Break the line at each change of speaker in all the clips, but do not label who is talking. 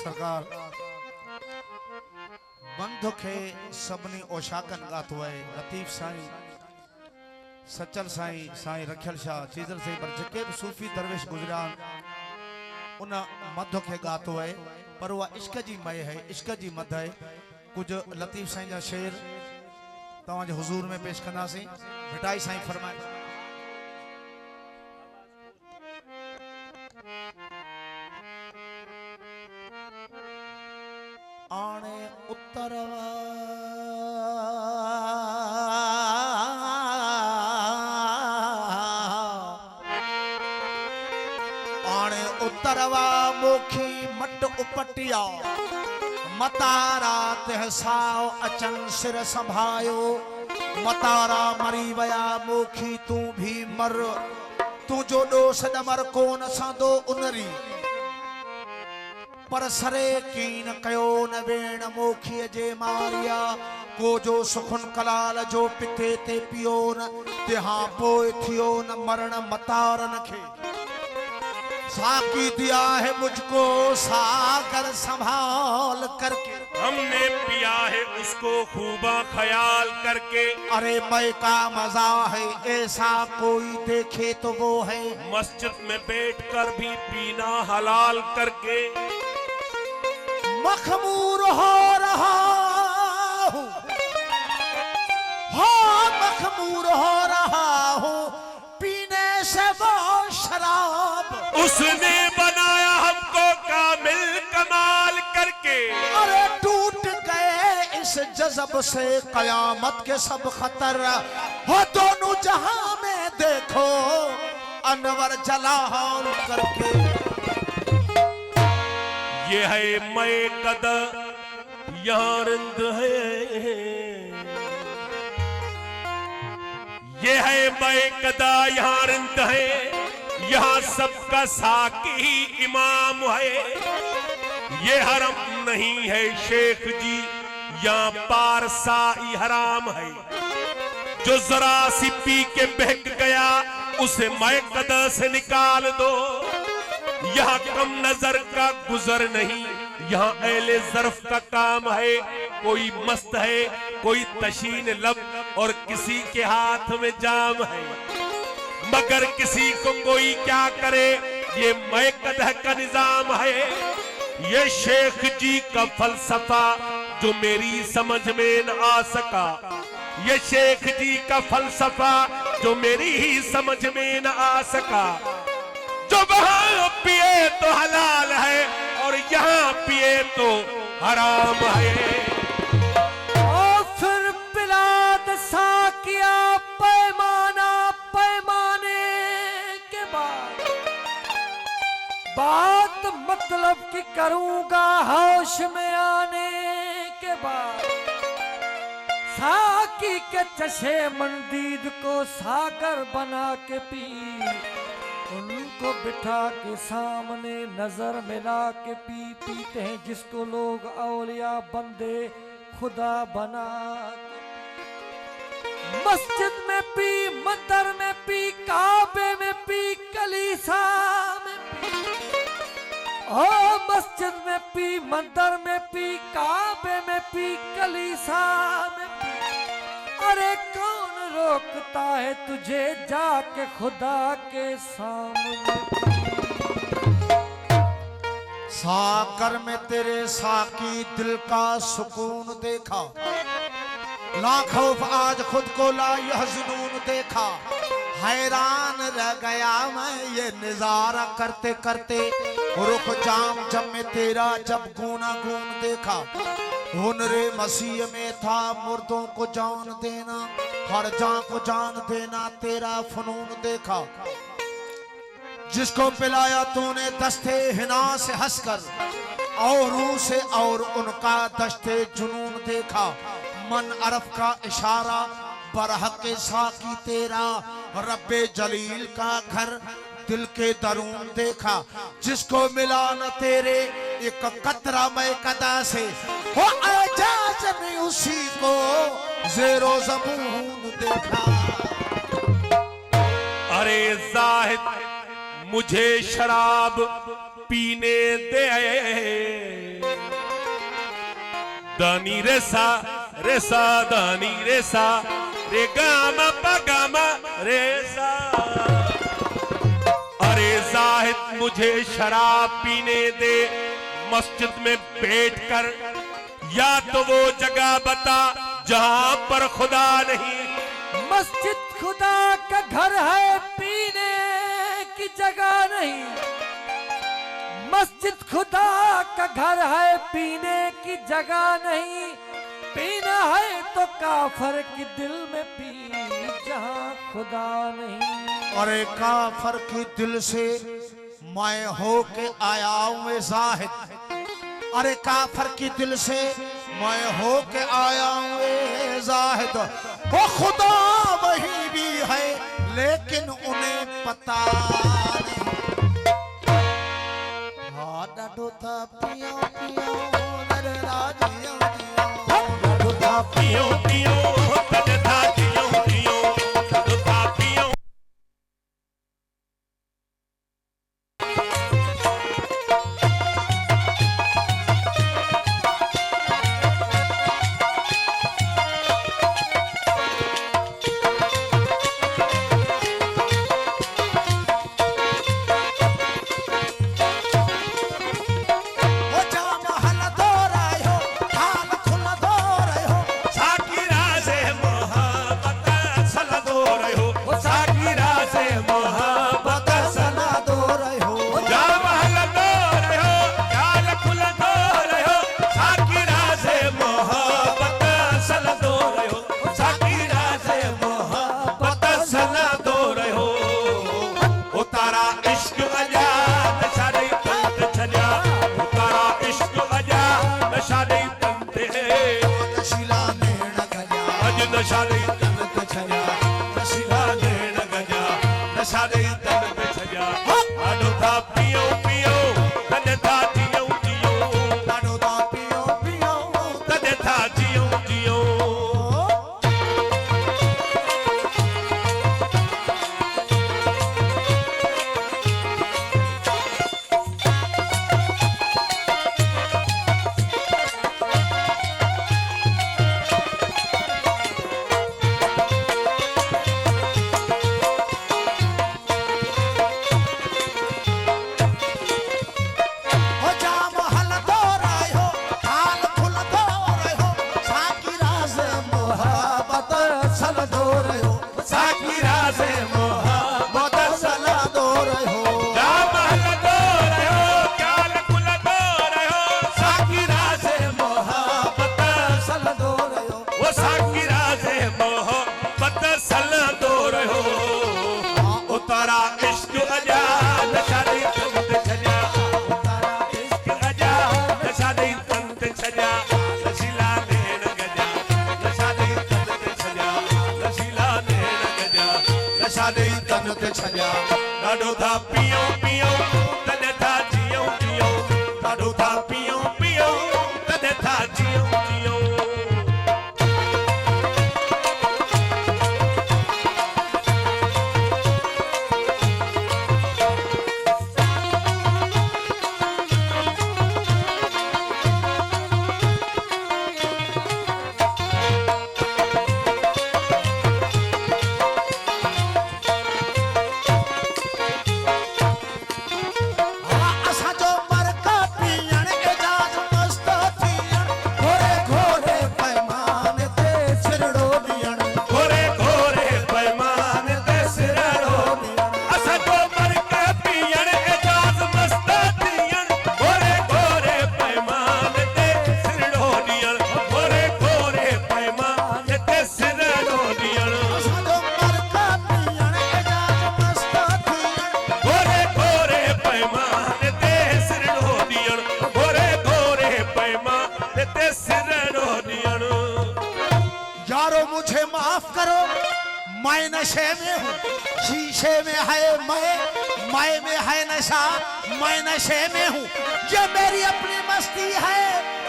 सरकार बंधु खे सबनी ओशाकन गातो है लतीफ साईं सचल साईं साईं रखियल शाह चीजल साईं पर जेके भी सूफी दरवेश गुजरिया उन मध खे गातो है पर वह इश्क जी मय है इश्क जी मद है। कुछ लतीफ साईं जा शेर तवाजे हुजूर में पेश कंदासीं। मिठाई साईं फरमाए आने उत्तरवा आने उत्तरवा मोखी मट उपटिया मतारा तहसाओ अचन सिर संभायो मतारा मरी वया मोखी तू भी मर तू जो दोष दमर कोन सादो उनरी पर सरे कीन कयो न वेण मोखी जे मारिया को जो सुखन कलाल जो पिते ते पियो न तिहा पोए थियो न मरण मतारन खे साकी दिया है मुझको सागर संभाल करके
हमने पिया है उसको खूबा ख्याल करके।
अरे मैं का मजा है ऐसा कोई देखे तो वो है
मस्जिद में बैठकर भी पीना हलाल करके।
मखमूर हो रहा हूँ मखमूर हो रहा हूँ पीने से वो शराब
उसने बनाया हमको कामिल कमाल करके।
अरे टूट गए इस जज़ब से कयामत के सब खतर हो दोनों जहां में देखो अनवर जलाल करके।
ये है मैं कद यहाँ रिंद है ये है मैं कदा यहाँ रिंद है यहाँ सबका साकी इमाम है। ये हरम नहीं है शेख जी यहाँ पारसाई हराम है। जो जरा सी पी के बहक गया उसे मैं कदा से निकाल दो। यहाँ कम नजर का गुजर नहीं यहाँ अहले ज़र्फ का काम है। कोई मस्त है कोई तशीन लब और किसी के हाथ में जाम है मगर किसी को कोई क्या करे ये मैं कदह का निजाम है। ये शेख जी का फलसफा जो मेरी समझ में न आ सका ये शेख जी का फलसफा जो मेरी ही समझ में न आ सका। जो वहां पिए तो हलाल है और यहाँ पिए तो हराम है।
और फिर पिलाद साकिया पैमाना पैमाने के बाद बात मतलब कि करूंगा होश में आने के बाद साकी के चशे मंदीद को सागर बना के पी उनको बिठा के सामने नजर मिला के पीते हैं जिसको लोग औलिया बंदे खुदा बना। मस्जिद में पी मंदिर में पी काबे में पी कलीसा में पी मस्जिद में पी मंदिर में पी काबे में पी कलीसा में पी। अरे कौन रोकता है तुझे जाके खुदा के सामने।
साकर में तेरे साकी दिल का सुकून देखा ला खौफ आज खुद को ला यह जुनून देखा। हैरान रह गया मैं ये नजारा करते करते रुख जाम जब में तेरा जब गूना गून देखा। हुनरे मसीह में था मुर्दों को जान देना हर जान को जान देना तेरा फनून देखा। जिसको पिलाया तूने दस्ते हिना से हंसकर औरों से और उनका दस्ते जुनून देखा। मन अरफ का इशारा बरहक साकी तेरा रब्बे जलील का घर दिल के दरून देखा। जिसको मिला न तेरे एक कतरा मैं कदा से हो एजाज ने उसी को ज़ेरो ज़बून देखा।
अरे जाहिद मुझे शराब पीने दे दानी रे सा दानी रे सा रे गामा पा गामा रे सा। अरे जाहिद मुझे शराब पीने दे मस्जिद में बैठकर, या तो वो जगह बता जहां पर खुदा नहीं।
मस्जिद खुदा का घर है, पीने की जगह नहीं। मस्जिद खुदा का घर है, पीने की जगह नहीं। पीना है तो काफर के दिल में पी, जहां खुदा नहीं।
अरे काफर की दिल से मैं हो के आया हूँ जाहिद। अरे काफर की दिल से मैं हो के आया हूँ जाहिद। वो खुदा वही भी है लेकिन उन्हें पता नहीं। हाँ डाडो था पियो पियो नर राजियो डाडो था
पियो पियो तद था जियो जियो तद था पियो। नशा नहीं तन पे छया नशीला नैन गजा, नशा नहीं तन पे छया। आडो था पियो पियो तद था जियो जियो,
डाडो था पियो पियो
तद था जियो जियो। डाडो था पियो पियो तद था जियो जियो, डाडो था पियो पियो तद था जियो जियो।
मैं नशे में हूँ, शीशे में है मैं में है नशा, मैं नशे में हूँ, ये मेरी अपनी मस्ती है।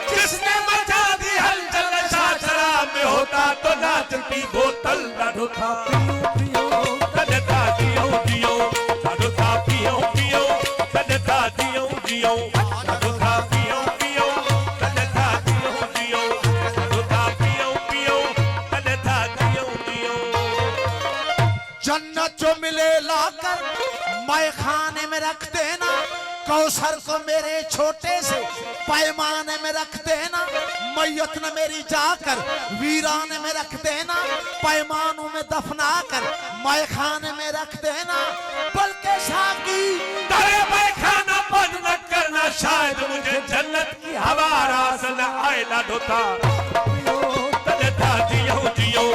जिसने मचा दी हलचल नशा शराब में होता तो नाचती बोतल। डाडो था पियो पियो तद था जियो जियो, डाडो था पियो पियो तद था जियो जियो, डाडो था पियो पियो तद था जियो जियो।
जो मिले लाकर मैं खाने में रख देना, कौसर को मेरे छोटे से पैमाने में रख देना, मैयत न मेरी जाकर वीराने में रख देना, पैमानों में दफना कर मैं खाने में रख देना, बल्कि साकी
तेरे मैं खाना बंद न करना, शायद मुझे जन्नत की हवा रास न आए। लाडोता तजता जियो जियो,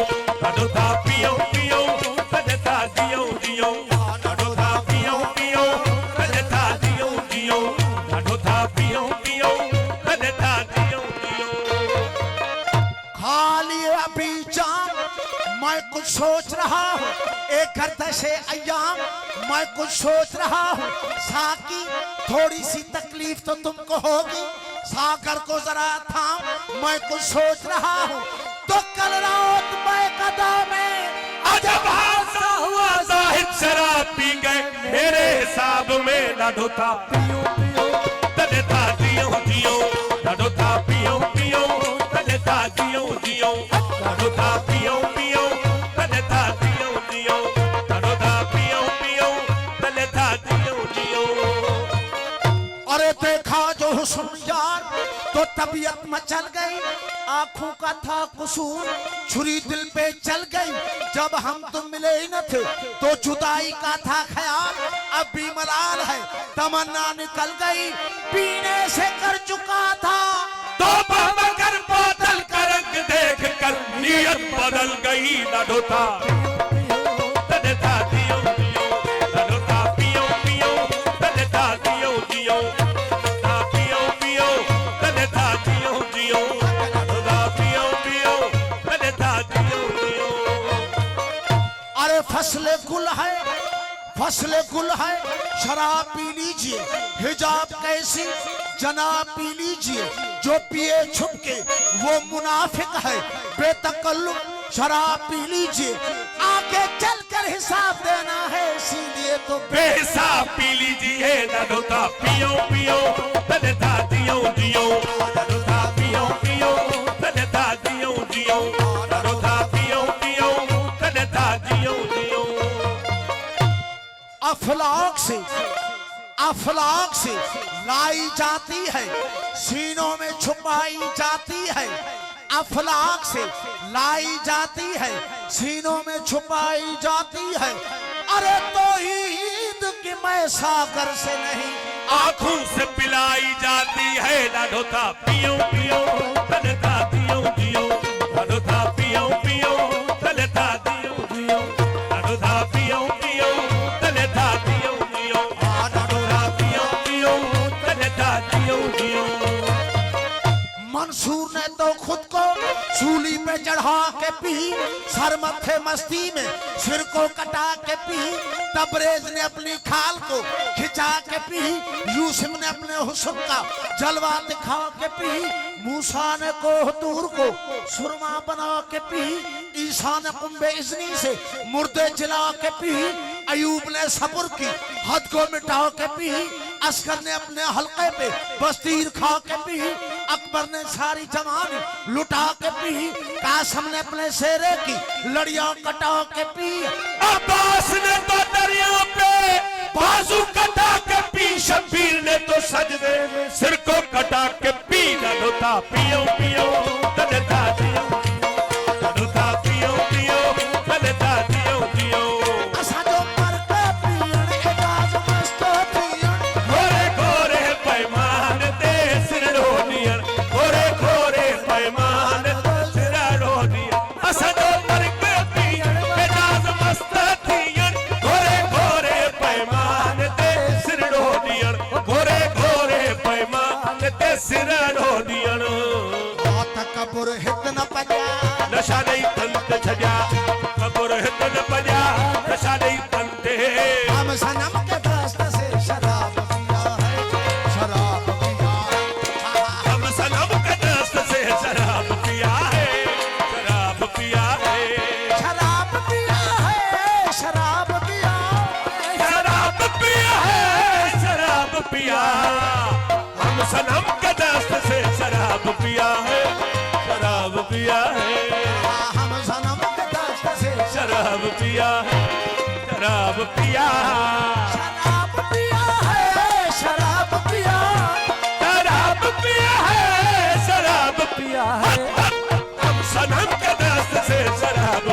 लाडोता पियो पियो, तजता जियो जियो, लाडोता पियो पियो, तजता जियो जियो, लाडोता पियो पियो, तजता जियो जियो।
खा लिए अभी जाम, मैं कुछ सोच रहा हूँ, एक गर्दशे अय्याम मैं कुछ सोच रहा हूँ। साकी थोड़ी सी तकलीफ तो तुमको होगी, सागर को जरा थाम, मैं कुछ सोच रहा हूँ। तो कल रात मैं कदा में
अजब हादसा हुआ, जाहिद शराब पी गए मेरे हिसाब में। लाडोता
पियो पियो
तजता जियो जियो, लाडोता पियो पियो, तजता जियो जियो, लाडोता पियो पियो, तजता जियो जियो, लाडोता पियो पियो, तजता जियो जियो।
अरे देखा जो हुस्न यार तो तबीयत मचल गई, आंखों का था कसूर, छुरी दिल पे चल गई। जब हम तुम मिले ही न थे तो जुदाई का था ख्याल, अब भी मलाल है तमन्ना निकल गई, पीने से कर चुका था
तो बकर बोतल का रंग देख कर नीयत बदल गई। लाडोता तजता जियो जियो, लाडोता पियो पियो, तजता जियो जियो, लाडोता पियो पियो, तजता जियो जियो, लाडोता पियो पियो, तजता जियो जियो।
अरे फसले गुल है, फसले गुल है, शराब पी लीजिए, हिजाब कैसी जनाब पी लीजिए, जो पिए छुप के वो मुनाफिक है, बेतकल्लुफ शराब पी लीजिए, आगे चलकर हिसाब देना है, इसीलिए तो
बेहिसाब पी लीजिए। लाडोता पियो पियो, तजता जियो जियो, लाडोता पियो पियो, तजता जियो जियो, लाडोता पियो पियो, तजता जियो जियो।
अफलाक से लाई जाती है, सीनों में छुपाई जाती है, अफलाक से लाई जाती है, सीनों में छुपाई जाती है। अरे तो ईद की मैं सागर से नहीं,
आंखों से पिलाई जाती है। लाडोता पियो पियो, तजता जियो जियो, लाडोता पियो पियो, तजता जियो जियो, लाडोता पियो पियो, तजता जियो जियो, लाडोता पियो पियो, तजता जियो जियो।
मंसूर ने तो खुद को सूली पे चढ़ा के पी, सर मथे मस्ती में सिर को कटा के पी, तबरेज ने अपनी खाल को खिंचा के पी, यूसुफ ने अपने हुस्न का जलवा दिखा के पी, मूसा ने कोहतूर को सुरमा बना के पी, ईसा ने कुंबे इज़नी से मुर्दे जला के पी, अयूब ने सब्र की हद को मिटा के पी, अस्कर ने अपने हल्के पे बस्तीर खा के पी, अकबर ने सारी जवानी लुटा के पी, कासम ने अपने शेरे की लड़ियां कटा के पी,
अब्बास ने तो दरिया पे बाजू कटा के पी, शबीर ने तो सजदे में सिर को कटा के पी। लाडोता पियो पियो, तजता जियो, लाडोता पियो पियो, तजता जियो जियो।
असा जो मर के पीण एजाज मस्त पीण,
गोरे गोरे पैमान ते सिर रोनियन, गोरे गोरे पैमान ते सिर रोनियन, असा जो मर के पीण एजाज मस्त थियन, गोरे गोरे पैमान ते सिर रोनियन, गोरे गोरे पैमान ते सिर रोनियन।
कबुर हित न पजा,
नशा नहीं तंत छजा, कबुर हित न पजा, नशा नहीं तंते।
हम सनम के दस्त से शराब पिया है, शराब पिया है,
हम सनम के दस्त से शराब पिया है, शराब पिया है,
शराब पिया है, शराब पिया है,
शराब पिया है, शराब पिया। हम सनम के दस्त से शराब पिया है, शराब पिया है,
हम सनम के दस्त से
शराब पिया है, शराब पिया,
शराब पिया है, शराब पिया,
शराब पिया है, शराब
पिया है,
अब सनम के दस्त से शराब